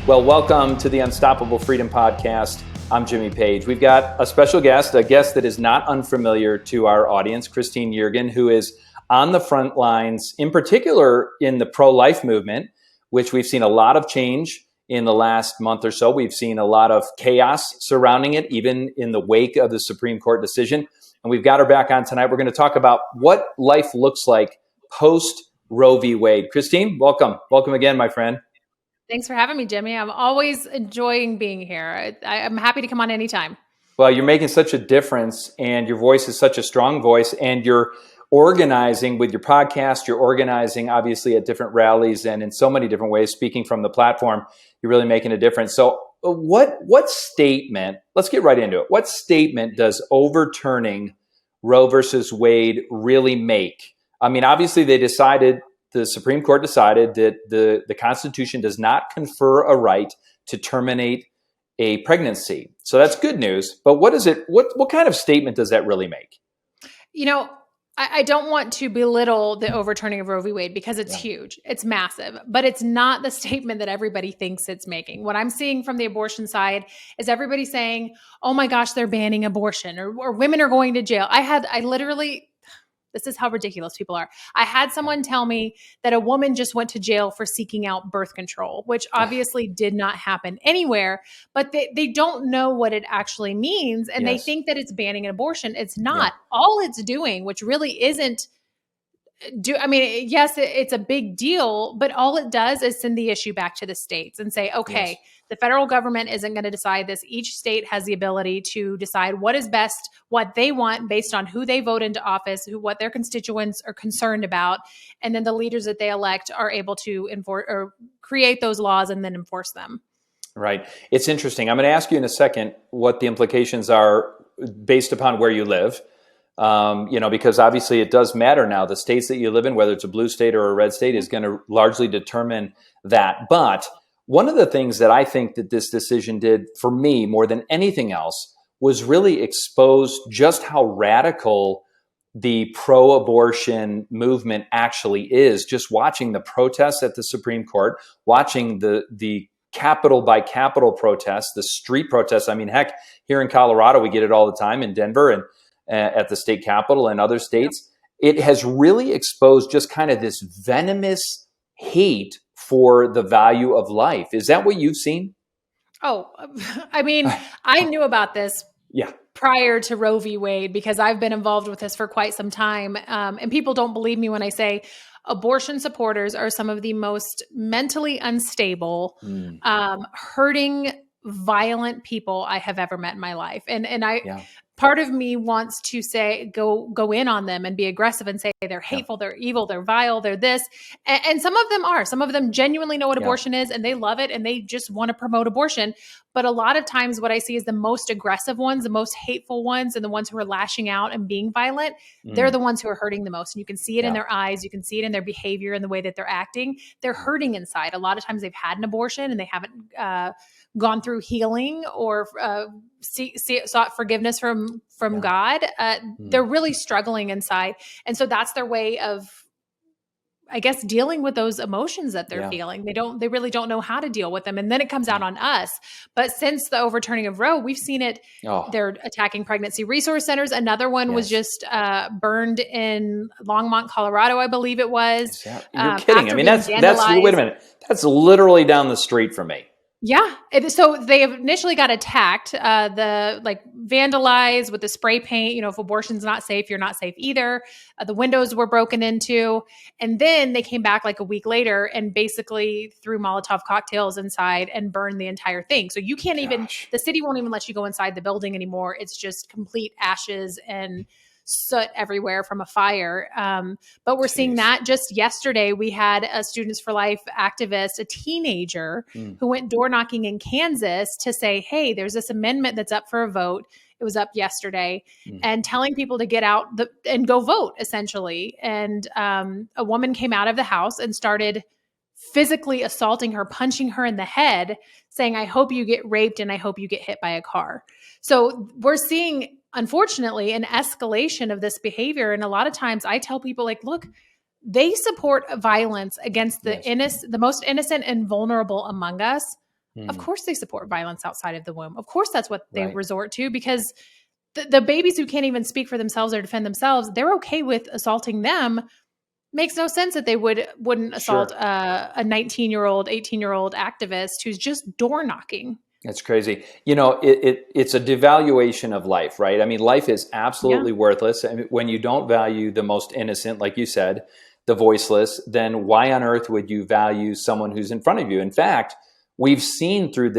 Well, welcome to the Unstoppable Freedom Podcast. I'm Jimmy Page. We've got a special guest, a guest that is not unfamiliar to our audience, Christine Yeargin, who is on the front lines, in particular in the pro-life movement, which we've seen a lot of change in the last month or so. We've seen a lot of chaos surrounding it, even in the wake of the Supreme Court decision. And we've got her back on tonight. We're going to talk about what life looks like post-Roe v. Wade. Christine, welcome. Welcome again, my friend. Thanks for having me, Jimmy. I'm always enjoying being here. I'm happy to come on anytime. Well, you're making such a difference, and your voice is such a strong voice, and you're organizing with your podcast. You're organizing, obviously, at different rallies and in so many different ways, speaking from the platform. You're really making a difference. So what statement, let's get right into it. What statement does overturning Roe versus Wade really make? I mean, obviously, the Supreme Court decided that the Constitution does not confer a right to terminate a pregnancy. So that's good news. But what kind of statement does that really make? You know, I don't want to belittle the overturning of Roe v. Wade because it's huge. It's massive, but it's not the statement that everybody thinks it's making. What I'm seeing from the abortion side is everybody saying, oh my gosh, they're banning abortion or women are going to jail. This is how ridiculous people are. I had someone tell me that a woman just went to jail for seeking out birth control, which obviously did not happen anywhere, but they don't know what it actually means. And they think that it's banning an abortion. It's not. All it's doing, which really isn't yes, it's a big deal, but all it does is send the issue back to the states and say, okay, the federal government isn't going to decide this. Each state has the ability to decide what is best, what they want based on who they vote into office, what their constituents are concerned about. And then the leaders that they elect are able to enforce or create those laws and then enforce them. Right. It's interesting. I'm going to ask you in a second what the implications are based upon where you live. Because obviously it does matter now. The states that you live in, whether it's a blue state or a red state, is going to largely determine that. But one of the things that I think that this decision did for me more than anything else was really expose just how radical the pro-abortion movement actually is. Just watching the protests at the Supreme Court, watching the capital by capital protests, the street protests. I mean, heck, here in Colorado, we get it all the time, in Denver and at the state capitol and other states. It has really exposed just kind of this venomous hate for the value of life. Is that what you've seen? Oh, I mean, I knew about this prior to Roe v. Wade because I've been involved with this for quite some time. And people don't believe me when I say abortion supporters are some of the most mentally unstable, hurting, violent people I have ever met in my life. Part of me wants to say, go in on them and be aggressive and say they're hateful, they're evil, they're vile, they're this. And some of them are. Some of them genuinely know what abortion is and they love it and they just want to promote abortion. But a lot of times what I see is the most aggressive ones, the most hateful ones, and the ones who are lashing out and being violent, they're the ones who are hurting the most. And you can see it in their eyes. You can see it in their behavior and the way that they're acting. They're hurting inside. A lot of times they've had an abortion and they haven't gone through healing or sought forgiveness from God. They're really struggling inside. And so that's their way of, I guess, dealing with those emotions that they're feeling. They really don't know how to deal with them. And then it comes out on us. But since the overturning of Roe, we've seen it. They're attacking pregnancy resource centers. Another one was just burned in Longmont, Colorado, I believe it was. You're kidding. I mean, that's wait a minute. That's literally down the street from me. Yeah. So they initially got attacked, vandalized with the spray paint. If abortion's not safe, you're not safe either. The windows were broken into. And then they came back like a week later and basically threw Molotov cocktails inside and burned the entire thing. So you can't the city won't even let you go inside the building anymore. It's just complete ashes and soot everywhere from a fire. But we're seeing that just yesterday. We had a Students for Life activist, a teenager who went door knocking in Kansas to say, hey, there's this amendment that's up for a vote. It was up yesterday and telling people to get out and go vote, essentially. And a woman came out of the house and started physically assaulting her, punching her in the head, saying, I hope you get raped and I hope you get hit by a car. So we're seeing, unfortunately, an escalation of this behavior. And a lot of times I tell people, like, look, they support violence against the most innocent and vulnerable among us. Of course they support violence outside of the womb. Of course that's what they resort to, because the babies who can't even speak for themselves or defend themselves, they're okay with assaulting them. Makes no sense that they wouldn't assault a 19-year-old, 18-year-old activist who's just door knocking. That's crazy. It's a devaluation of life, right? I mean, life is absolutely worthless. I mean, when you don't value the most innocent, like you said, the voiceless, then why on earth would you value someone who's in front of you? In fact, we've seen through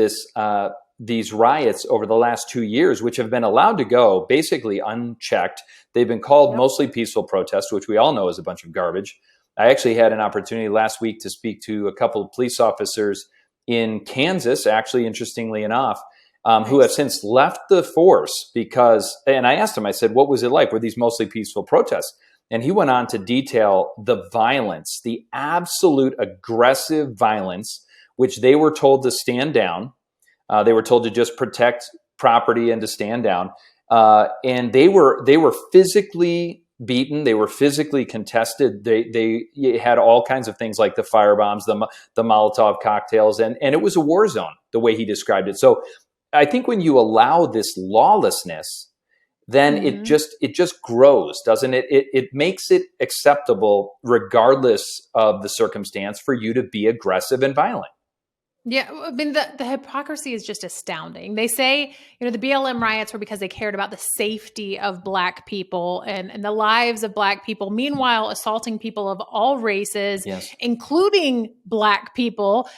these riots over the last 2 years, which have been allowed to go basically unchecked. They've been called mostly peaceful protests, which we all know is a bunch of garbage. I actually had an opportunity last week to speak to a couple of police officers in Kansas, actually, interestingly enough, who have since left the force because, and I asked him, I said, what was it like? Were these mostly peaceful protests? And he went on to detail the violence, the absolute aggressive violence, which they were told to stand down. They were told to just protect property and to stand down. And they were physically beaten. They were physically contested. They had all kinds of things like the firebombs, the Molotov cocktails, and it was a war zone, the way he described it. So I think when you allow this lawlessness, then it just grows, doesn't it? It makes it acceptable, regardless of the circumstance, for you to be aggressive and violent. Yeah, I mean, the hypocrisy is just astounding. They say, the BLM riots were because they cared about the safety of Black people and the lives of Black people. Meanwhile, assaulting people of all races, including Black people.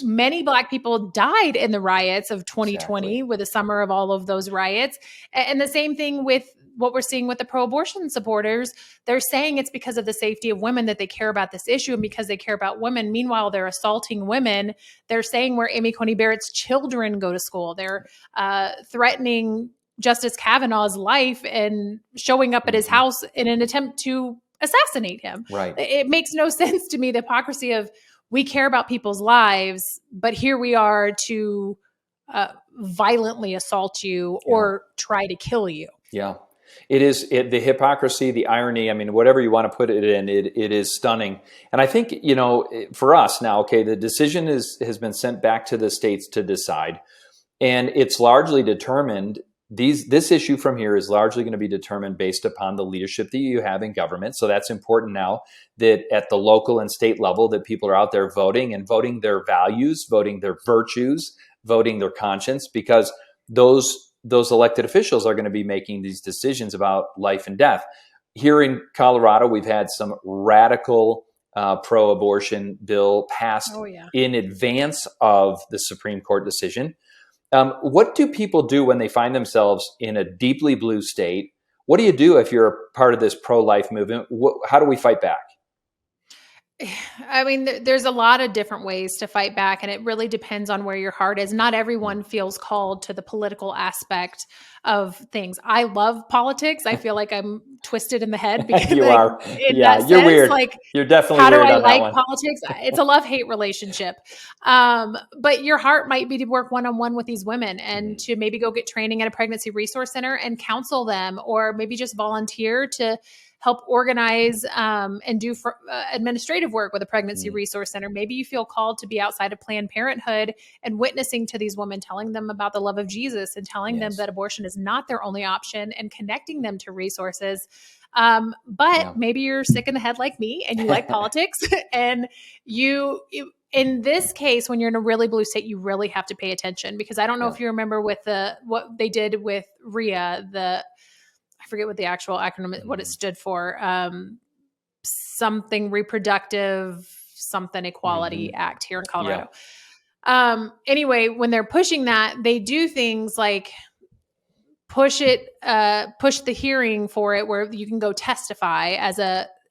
Many Black people died in the riots of 2020, with the summer of all of those riots. And the same thing with what we're seeing with the pro-abortion supporters. They're saying it's because of the safety of women that they care about this issue and because they care about women. Meanwhile, they're assaulting women. They're saying where Amy Coney Barrett's children go to school. They're threatening Justice Kavanaugh's life and showing up at his house in an attempt to assassinate him. Right. It makes no sense to me, the hypocrisy of, we care about people's lives, but here we are to violently assault you or try to kill you. Yeah. It is the hypocrisy, the irony. I mean, whatever you want to put it in, it is stunning. And I think, for us now, the decision has been sent back to the states to decide. And it's largely determined, this issue from here is largely going to be determined based upon the leadership that you have in government. So that's important now, that at the local and state level, that people are out there voting and voting their values, voting their virtues, voting their conscience, because those elected officials are going to be making these decisions about life and death. Here in Colorado, we've had some radical pro-abortion bill passed in advance of the Supreme Court decision. What do people do when they find themselves in a deeply blue state? What do you do if you're a part of this pro-life movement? How do we fight back? I mean, there's a lot of different ways to fight back, and it really depends on where your heart is. Not everyone feels called to the political aspect of things. I love politics. I feel like I'm twisted in the head because you are. You're weird. You're definitely how weird do I on like that one. politics? It's a love-hate relationship. But your heart might be to work one-on-one with these women and to maybe go get training at a pregnancy resource center and counsel them, or maybe just volunteer to help organize and do administrative work with a pregnancy resource center. Maybe you feel called to be outside of Planned Parenthood and witnessing to these women, telling them about the love of Jesus and telling them that abortion is not their only option and connecting them to resources. But maybe you're sick in the head like me and you like politics, and you in this case, when you're in a really blue state, you really have to pay attention, because I don't know if you remember with what they did with RIA, I forget what the actual acronym, what it stood for, something reproductive, something equality act here in Colorado. Anyway, when they're pushing that, they do things like push the hearing for it where you can go testify as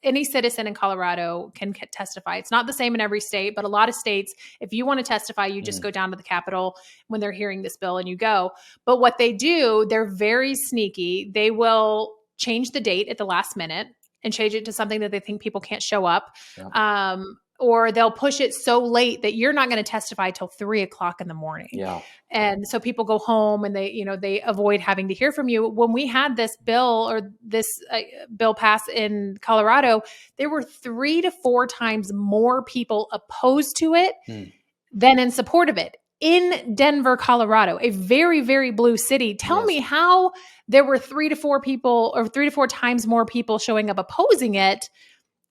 any citizen in Colorado can testify. It's not the same in every state, but a lot of states, if you want to testify, you just go down to the Capitol when they're hearing this bill and you go. But what they do, they're very sneaky. They will change the date at the last minute and change it to something that they think people can't show up. Or they'll push it so late that you're not going to testify till 3:00 in the morning. And so people go home and they avoid having to hear from you. When we had this bill bill pass in Colorado, there were 3 to 4 times more people opposed to it than in support of it. in Denver, Colorado, a very, very blue city. Tell me how there were 3 to 4 people, or 3 to 4 times more people showing up opposing it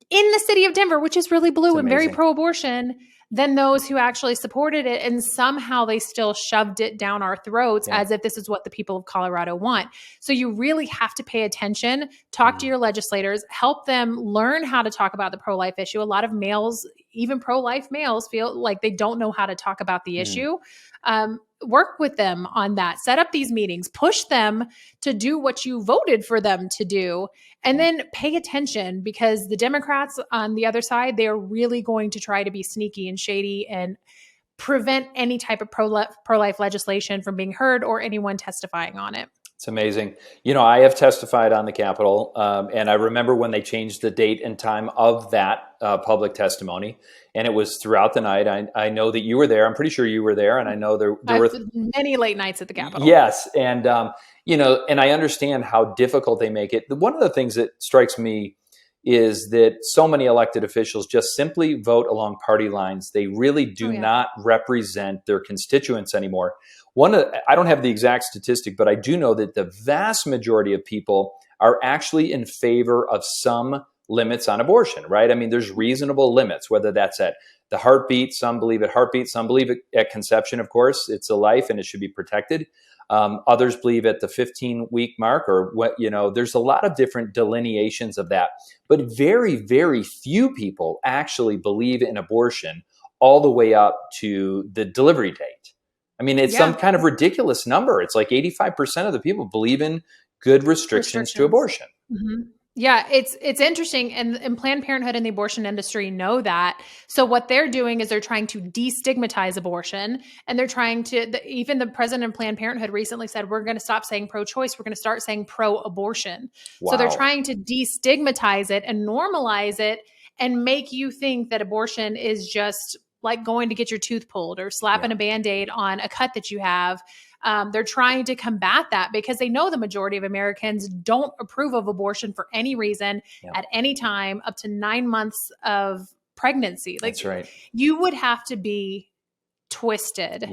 in the city of Denver, which is really blue and very pro-abortion, than those who actually supported it. And somehow they still shoved it down our throats as if this is what the people of Colorado want. So you really have to pay attention, talk to your legislators, help them learn how to talk about the pro-life issue. A lot of males, even pro-life males, feel like they don't know how to talk about the issue. Work with them on that, set up these meetings, push them to do what you voted for them to do, and then pay attention, because the Democrats on the other side, they are really going to try to be sneaky and shady and prevent any type of pro-life legislation from being heard or anyone testifying on it. It's amazing. You know, I have testified on the Capitol, and I remember when they changed the date and time of that public testimony, and it was throughout the night. I know that you were there. I'm pretty sure you were there, and I know there were many late nights at the Capitol. Yes, and you know, and I understand how difficult they make it. One of the things that strikes me is that so many elected officials just simply vote along party lines. They really do not represent their constituents anymore. I don't have the exact statistic, but I do know that the vast majority of people are actually in favor of some limits on abortion, right? I mean, there's reasonable limits, whether that's at the heartbeat. Some believe at heartbeat, some believe at conception, of course. It's a life and it should be protected. Others believe at the 15-week mark, or what, you know, there's a lot of different delineations of that. But very, very few people actually believe in abortion all the way up to the delivery date. I mean, it's some kind of ridiculous number. It's like 85% of the people believe in good restrictions to abortion. Mm-hmm. Yeah, it's interesting. And Planned Parenthood and the abortion industry know that. So what they're doing is they're trying to destigmatize abortion. And they're trying to, even the president of Planned Parenthood recently said, we're going to stop saying pro-choice. We're going to start saying pro-abortion. Wow. So they're trying to destigmatize it and normalize it and make you think that abortion is just like going to get your tooth pulled or slapping a Band-Aid on a cut that you have. They're trying to combat that because they know the majority of Americans don't approve of abortion for any reason at any time up to 9 months of pregnancy. Like, that's right. You would have to be twisted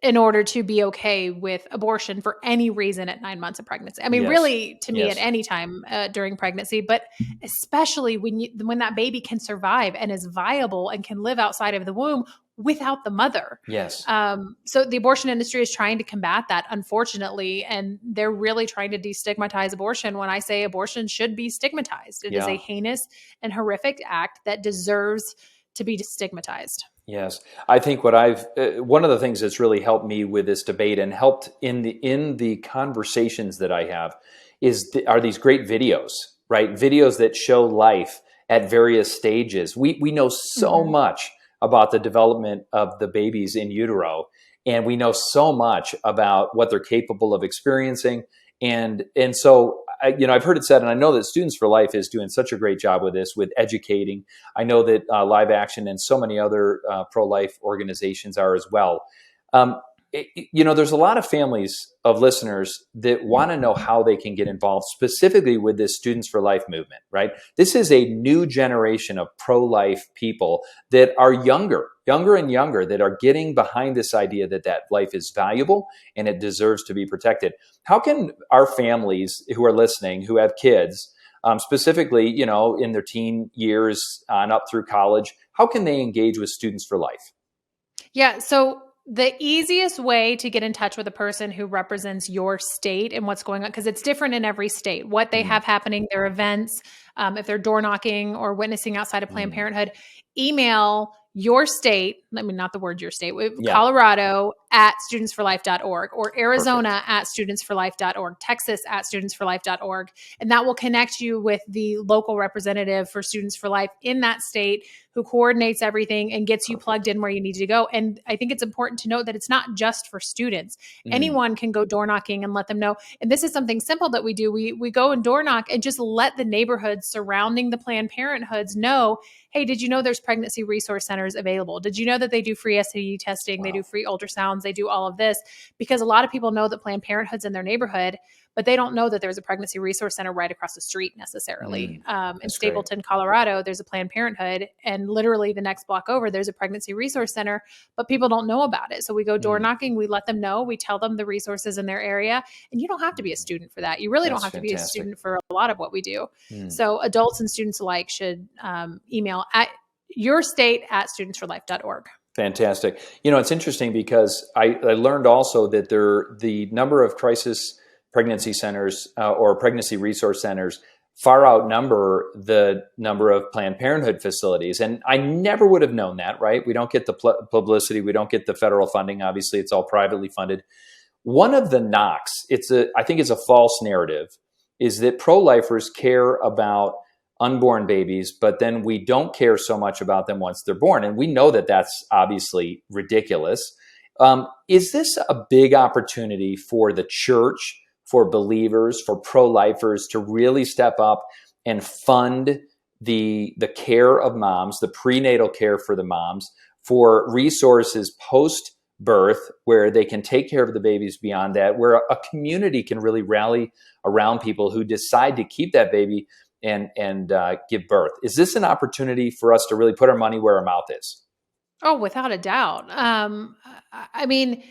in order to be okay with abortion for any reason at 9 months of pregnancy. I mean, really, to me, at any time during pregnancy, but especially when that baby can survive and is viable and can live outside of the womb without the mother. Yes. So the abortion industry is trying to combat that, unfortunately, and they're really trying to destigmatize abortion. When I say abortion should be stigmatized, it is a heinous and horrific act that deserves to be stigmatized. Yes. I think one of the things that's really helped me with this debate and helped in the conversations that I have are these great videos, right? Videos that show life at various stages. We know so much about the development of the babies in utero, and we know so much about what they're capable of experiencing. And so, I've heard it said, and I know that Students for Life is doing such a great job with this, with educating. I know that Live Action and so many other pro-life organizations are as well. There's a lot of families of listeners that want to know how they can get involved specifically with this Students for Life movement, right? This is a new generation of pro-life people that are younger and younger, that are getting behind this idea that life is valuable and it deserves to be protected. How can our families who are listening, who have kids, specifically, in their teen years on up through college, how can they engage with Students for Life? Yeah, so the easiest way to get in touch with a person who represents your state and what's going on, because it's different in every state, what they have happening, their events, if they're door knocking or witnessing outside of Planned Parenthood, email your state, not the word your state, Colorado at studentsforlife.org, or Arizona at studentsforlife.org, Texas at studentsforlife.org. And that will connect you with the local representative for Students for Life in that state who coordinates everything and gets you plugged in where you need to go. And I think it's important to note that it's not just for students. Anyone can go door knocking and let them know. And this is something simple that we do. We go and door knock and just let the neighborhoods surrounding the Planned Parenthoods know, hey, did you know there's pregnancy resource centers available? Did you know that they do free STD testing? Wow. They do free ultrasounds. They do all of this, because a lot of people know that Planned Parenthood's in their neighborhood, but they don't know that there's a pregnancy resource center right across the street necessarily. In Stapleton, great. Colorado, there's a Planned Parenthood, and literally the next block over, there's a pregnancy resource center, but people don't know about it. So we go door knocking, we let them know, we tell them the resources in their area, and you don't have to be a student for that. You really don't have to be a student for a lot of what we do. So adults and students alike should email at yourstate@studentsforlife.org. Fantastic. It's interesting because I learned also that the number of crisis pregnancy centers or pregnancy resource centers far outnumber the number of Planned Parenthood facilities. And I never would have known that, right? We don't get the publicity. We don't get the federal funding. Obviously, it's all privately funded. One of the knocks, I think it's a false narrative, is that pro-lifers care about unborn babies, but then we don't care so much about them once they're born. And we know that that's obviously ridiculous. Is this a big opportunity for the church, for believers, for pro-lifers to really step up and fund the care of moms, the prenatal care for the moms, for resources post-birth where they can take care of the babies beyond that, where a community can really rally around people who decide to keep that baby and give birth? Is this an opportunity for us to really put our money where our mouth is? Oh, without a doubt. I mean,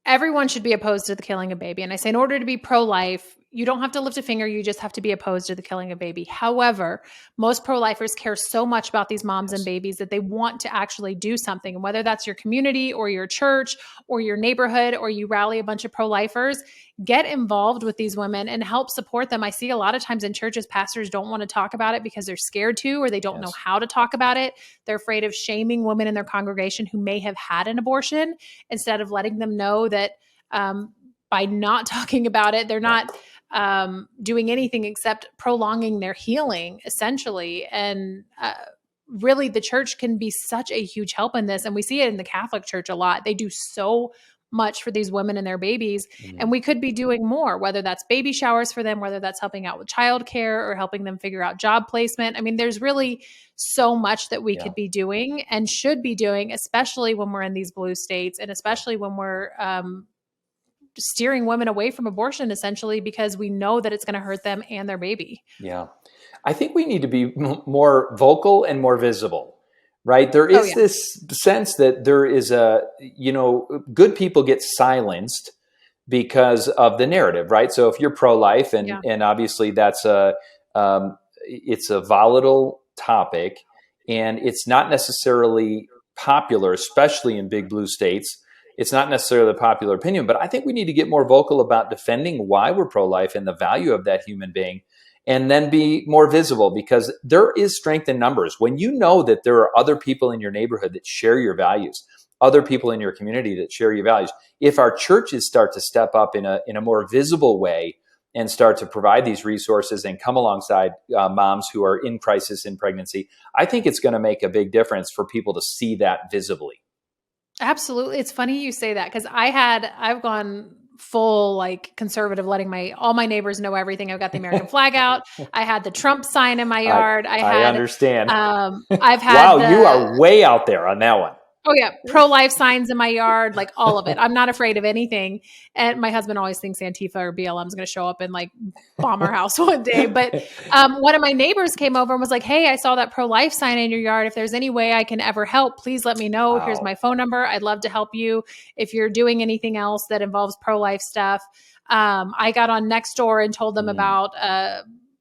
everyone should be opposed to the killing of baby. And I say in order to be pro-life, you don't have to lift a finger. You just have to be opposed to the killing of baby. However, most pro-lifers care so much about these moms and babies that they want to actually do something. And whether that's your community or your church or your neighborhood, or you rally a bunch of pro-lifers, get involved with these women and help support them. I see a lot of times in churches, pastors don't want to talk about it because they're scared to, or they don't know how to talk about it. They're afraid of shaming women in their congregation who may have had an abortion, instead of letting them know that by not talking about it, they're not doing anything except prolonging their healing, essentially. And really, the church can be such a huge help in this. And we see it in the Catholic Church a lot. They do so much for these women and their babies. And we could be doing more, whether that's baby showers for them, whether that's helping out with childcare or helping them figure out job placement. I mean, there's really so much that we could be doing and should be doing, especially when we're in these blue states, and especially when we're steering women away from abortion, essentially, because we know that it's going to hurt them and their baby. Yeah. I think we need to be more vocal and more visible, right? There is this sense that there is good people get silenced because of the narrative, right? So if you're pro-life and obviously that's it's a volatile topic and it's not necessarily popular, especially in big blue states. It's not necessarily the popular opinion, but I think we need to get more vocal about defending why we're pro-life and the value of that human being, and then be more visible, because there is strength in numbers. When you know that there are other people in your neighborhood that share your values, other people in your community that share your values, if our churches start to step up in a more visible way and start to provide these resources and come alongside moms who are in crisis in pregnancy, I think it's going to make a big difference for people to see that visibly. Absolutely. It's funny you say that, because I've gone full like conservative, letting all my neighbors know everything. I've got the American flag out. I had the Trump sign in my yard. I understand. I've had you are way out there on that one. Oh yeah. Pro-life signs in my yard, like all of it. I'm not afraid of anything. And my husband always thinks Antifa or BLM is going to show up and like bomb our house one day. But one of my neighbors came over and was like, "Hey, I saw that pro-life sign in your yard. If there's any way I can ever help, please let me know. Wow. Here's my phone number. I'd love to help you if you're doing anything else that involves pro-life stuff." I got on Nextdoor and told them about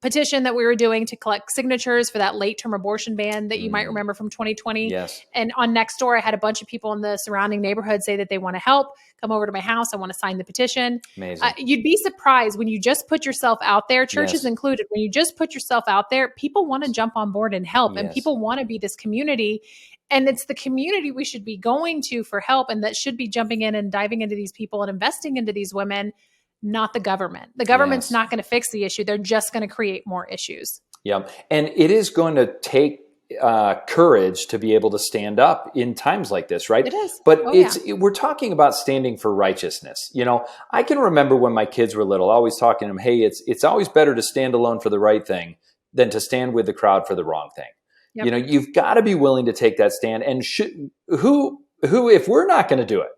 petition that we were doing to collect signatures for that late-term abortion ban that you might remember from 2020. Yes. And on Nextdoor, I had a bunch of people in the surrounding neighborhood say that they want to help. Come over to my house. I want to sign the petition. Amazing. You'd be surprised when you just put yourself out there, churches included, when you just put yourself out there, people want to jump on board and help. And people want to be this community. And it's the community we should be going to for help, and that should be jumping in and diving into these people and investing into these women, not the government. The government's not going to fix the issue. They're just going to create more issues. Yeah. And it is going to take courage to be able to stand up in times like this, right? It is. But we're talking about standing for righteousness. You know, I can remember when my kids were little, always talking to them, hey, it's always better to stand alone for the right thing than to stand with the crowd for the wrong thing. Yep. You know, you've got to be willing to take that stand. And who, if we're not going to do it,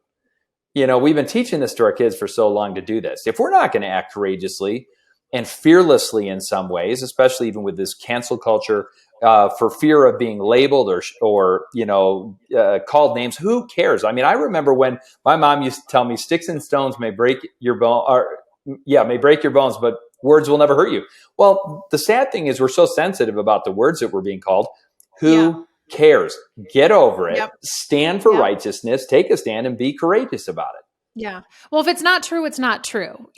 we've been teaching this to our kids for so long to do this. If we're not going to act courageously and fearlessly in some ways, especially even with this cancel culture, for fear of being labeled or called names, who cares? I mean, I remember when my mom used to tell me, "Sticks and stones may break your bone, may break your bones, but words will never hurt you." Well, the sad thing is we're so sensitive about the words that we're being called. Who cares? Get over it. Yep. Stand for righteousness. Take a stand and be courageous about it. Yeah. Well, if it's not true, it's not true.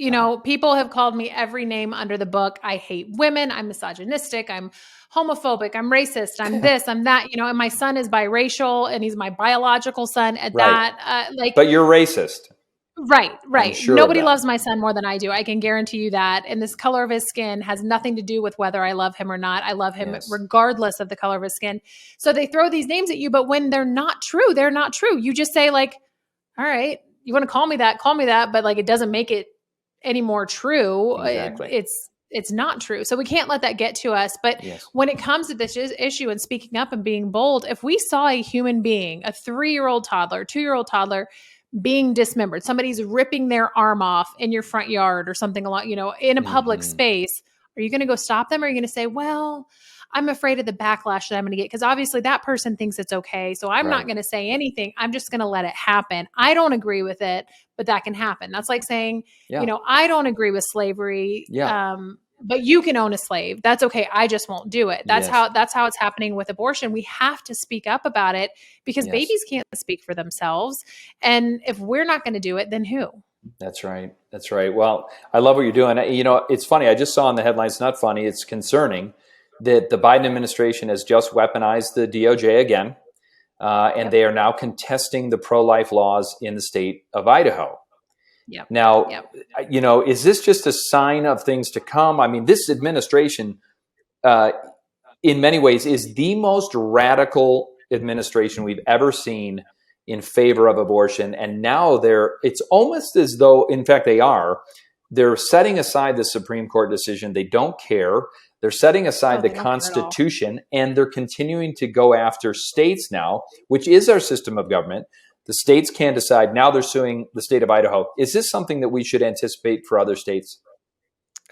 People have called me every name under the book. I hate women. I'm misogynistic. I'm homophobic. I'm racist. I'm this, I'm that, and my son is biracial and he's my biological son at that. But you're racist. Right. Sure Nobody loves my son more than I do. I can guarantee you that. And this color of his skin has nothing to do with whether I love him or not. I love him regardless of the color of his skin. So they throw these names at you, but when they're not true, they're not true. You just say like, all right, you want to call me that, but like, it doesn't make it any more true. Exactly. It's not true. So we can't let that get to us. But when it comes to this issue and speaking up and being bold, if we saw a human being, a 3-year-old toddler, 2-year-old toddler being dismembered, somebody's ripping their arm off in your front yard or something along, in a public space, are you going to go stop them? Or are you going to say, well, I'm afraid of the backlash that I'm going to get? Because obviously that person thinks it's okay. So I'm not going to say anything. I'm just going to let it happen. I don't agree with it, but that can happen. That's like saying, I don't agree with slavery. But you can own a slave. That's okay. I just won't do it. That's how it's happening with abortion. We have to speak up about it because babies can't speak for themselves. And if we're not going to do it, then who? That's right. Well, I love what you're doing. It's funny. I just saw in the headlines, not funny, it's concerning that the Biden administration has just weaponized the DOJ again. And they are now contesting the pro-life laws in the state of Idaho. Now, is this just a sign of things to come? I mean, this administration, in many ways, is the most radical administration we've ever seen in favor of abortion. And now it's almost as though, in fact, they're setting aside the Supreme Court decision. They don't care. They're setting aside the Constitution, and they're continuing to go after states now, which is our system of government. The states can decide. Now they're suing the state of Idaho. Is this something that we should anticipate for other states?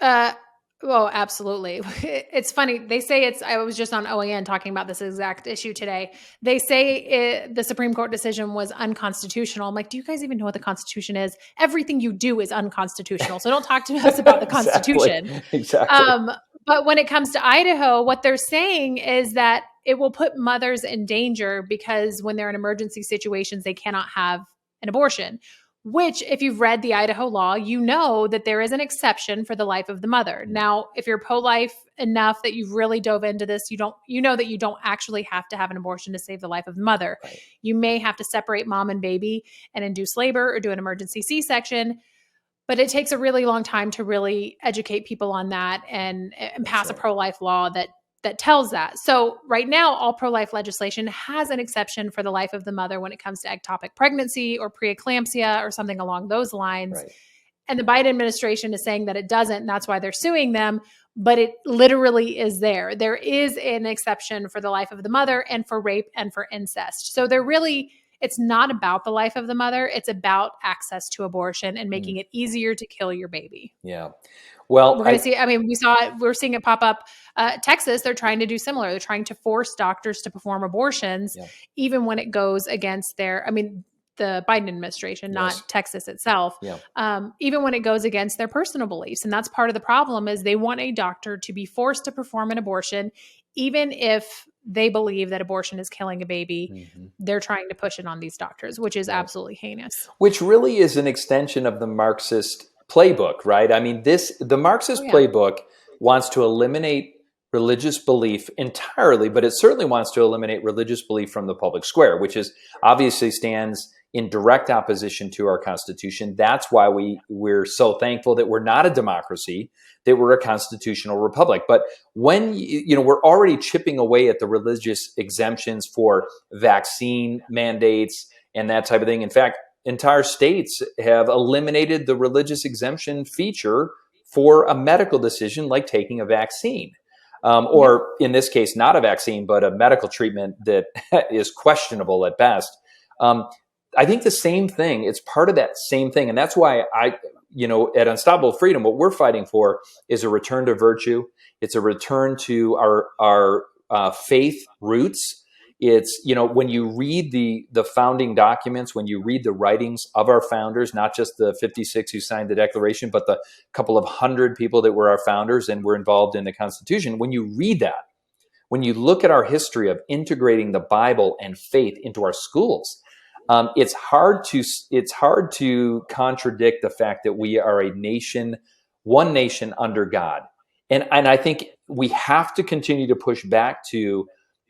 Well, absolutely. It's funny. They say I was just on OAN talking about this exact issue today. They say the Supreme Court decision was unconstitutional. I'm like, do you guys even know what the Constitution is? Everything you do is unconstitutional. So don't talk to us about the Constitution. Exactly. But when it comes to Idaho, what they're saying is that it will put mothers in danger because when they're in emergency situations, they cannot have an abortion, which if you've read the Idaho law, you know that there is an exception for the life of the mother. Now, if you're pro-life enough that you've really dove into this, you know that you don't actually have to have an abortion to save the life of the mother. Right. You may have to separate mom and baby and induce labor or do an emergency C-section. But it takes a really long time to really educate people on that and pass a pro-life law that tells that. So right now, all pro-life legislation has an exception for the life of the mother when it comes to ectopic pregnancy or preeclampsia or something along those lines. Right. And the Biden administration is saying that it doesn't, and that's why they're suing them. But it literally is there. There is an exception for the life of the mother and for rape and for incest. So it's not about the life of the mother. It's about access to abortion and making it easier to kill your baby. Yeah. Well, we're going to see, we saw it, we're seeing it pop up. Texas, they're trying to do similar. They're trying to force doctors to perform abortions, even when it goes against the Biden administration, not Texas itself, even when it goes against their personal beliefs. And that's part of the problem is they want a doctor to be forced to perform an abortion, even if they believe that abortion is killing a baby. They're trying to push it on these doctors, which is absolutely heinous. Which really is an extension of the Marxist playbook, right? I mean, the Marxist playbook wants to eliminate religious belief entirely, but it certainly wants to eliminate religious belief from the public square, which is obviously stands in direct opposition to our Constitution. That's why we're so thankful that we're not a democracy, that we're a constitutional republic. But when, we're already chipping away at the religious exemptions for vaccine mandates and that type of thing. In fact, entire states have eliminated the religious exemption feature for a medical decision like taking a vaccine. Or in this case, not a vaccine, but a medical treatment that is questionable at best. I think the same thing, it's part of that same thing. And that's why at Unstoppable Freedom, what we're fighting for is a return to virtue. It's a return to our faith roots. It's, when you read the founding documents, when you read the writings of our founders, not just the 56 who signed the Declaration, but the couple of hundred people that were our founders and were involved in the Constitution, when you read that, when you look at our history of integrating the Bible and faith into our schools, it's hard to contradict the fact that we are a nation, one nation under God. And I think we have to continue to push back to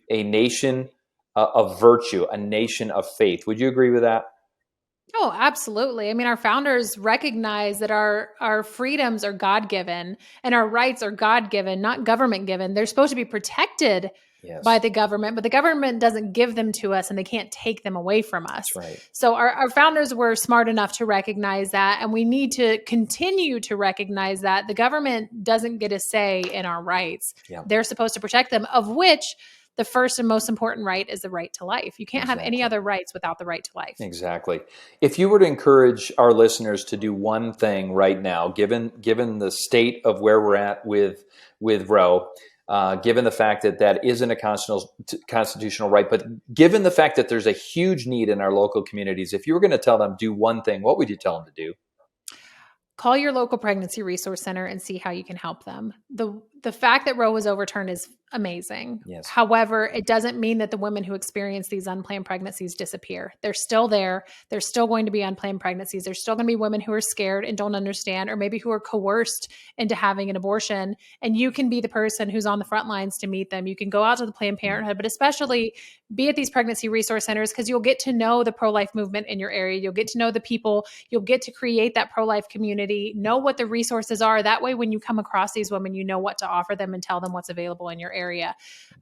a nation of virtue, a nation of faith. Would you agree with that? Oh, absolutely. I mean, our founders recognize that our freedoms are God-given and our rights are God-given, not government-given. They're supposed to be protected by the government, but the government doesn't give them to us and they can't take them away from us. That's right. So our founders were smart enough to recognize that, and we need to continue to recognize that the government doesn't get a say in our rights. Yeah. They're supposed to protect them, of which the first and most important right is the right to life. You can't have any other rights without the right to life. Exactly. If you were to encourage our listeners to do one thing right now, given the state of where we're at with Roe, given the fact that isn't a constitutional right, but given the fact that there's a huge need in our local communities, if you were going to tell them do one thing, what would you tell them to do? Call your local pregnancy resource center and see how you can help them. The fact that Roe was overturned is amazing. Yes. However, it doesn't mean that the women who experience these unplanned pregnancies disappear. They're still there. There's still going to be unplanned pregnancies. There's still going to be women who are scared and don't understand, or maybe who are coerced into having an abortion. And you can be the person who's on the front lines to meet them. You can go out to the Planned Parenthood, but especially be at these pregnancy resource centers, because you'll get to know the pro-life movement in your area. You'll get to know the people. You'll get to create that pro-life community, know what the resources are. That way, when you come across these women, you know what to offer them and tell them what's available in your area.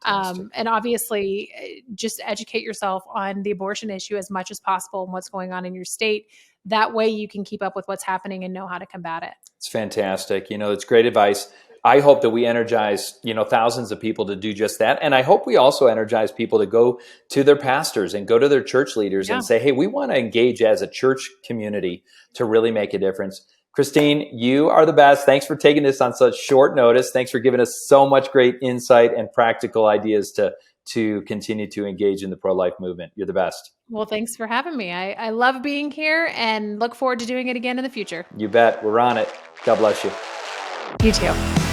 And obviously, just educate yourself on the abortion issue as much as possible and what's going on in your state. That way you can keep up with what's happening and know how to combat it. It's fantastic. It's great advice. I hope that we energize, thousands of people to do just that. And I hope we also energize people to go to their pastors and go to their church leaders and say, hey, we want to engage as a church community to really make a difference. Christine, you are the best. Thanks for taking this on such short notice. Thanks for giving us so much great insight and practical ideas to continue to engage in the pro-life movement. You're the best. Well, thanks for having me. I love being here and look forward to doing it again in the future. You bet. We're on it. God bless you. You too.